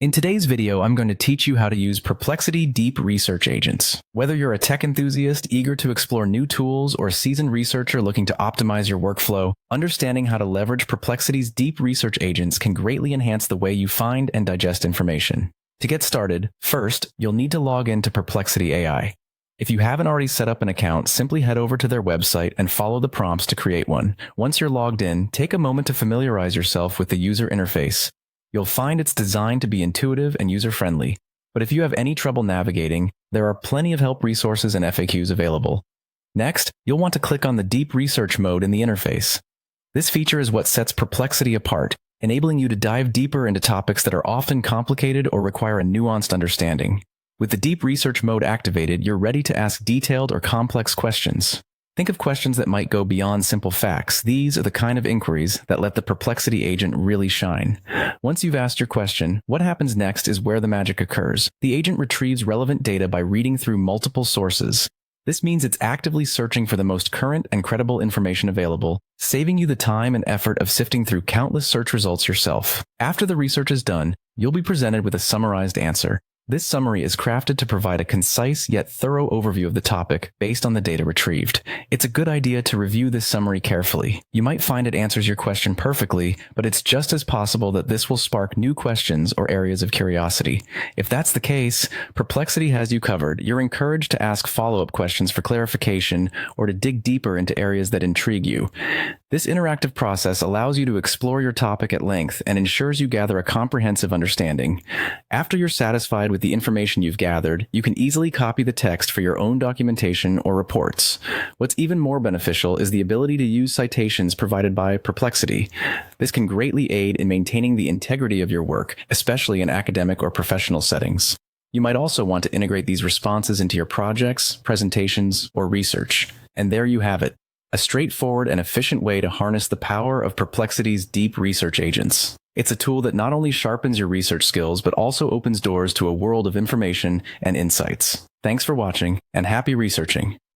In today's video, I'm going to teach you how to use Perplexity Deep Research Agents. Whether you're a tech enthusiast eager to explore new tools or a seasoned researcher looking to optimize your workflow, understanding how to leverage Perplexity's Deep Research Agents can greatly enhance the way you find and digest information. To get started, first, you'll need to log into Perplexity AI. If you haven't already set up an account, simply head over to their website and follow the prompts to create one. Once you're logged in, take a moment to familiarize yourself with the user interface. You'll find it's designed to be intuitive and user-friendly, but if you have any trouble navigating, there are plenty of help resources and FAQs available. Next, you'll want to click on the Deep Research mode in the interface. This feature is what sets Perplexity apart, enabling you to dive deeper into topics that are often complicated or require a nuanced understanding. With the Deep Research mode activated, you're ready to ask detailed or complex questions. Think of questions that might go beyond simple facts. These are the kind of inquiries that let the Perplexity agent really shine. Once you've asked your question, what happens next is where the magic occurs. The agent retrieves relevant data by reading through multiple sources. This means it's actively searching for the most current and credible information available, saving you the time and effort of sifting through countless search results yourself. After the research is done, you'll be presented with a summarized answer. This summary is crafted to provide a concise yet thorough overview of the topic based on the data retrieved. It's a good idea to review this summary carefully. You might find it answers your question perfectly, but it's just as possible that this will spark new questions or areas of curiosity. If that's the case, Perplexity has you covered. You're encouraged to ask follow-up questions for clarification or to dig deeper into areas that intrigue you. This interactive process allows you to explore your topic at length and ensures you gather a comprehensive understanding. After you're satisfied with the information you've gathered, you can easily copy the text for your own documentation or reports. What's even more beneficial is the ability to use citations provided by Perplexity. This can greatly aid in maintaining the integrity of your work, especially in academic or professional settings. You might also want to integrate these responses into your projects, presentations, or research. And there you have it. A straightforward and efficient way to harness the power of Perplexity's Deep Research Agents. It's a tool that not only sharpens your research skills, but also opens doors to a world of information and insights. Thanks for watching, and happy researching.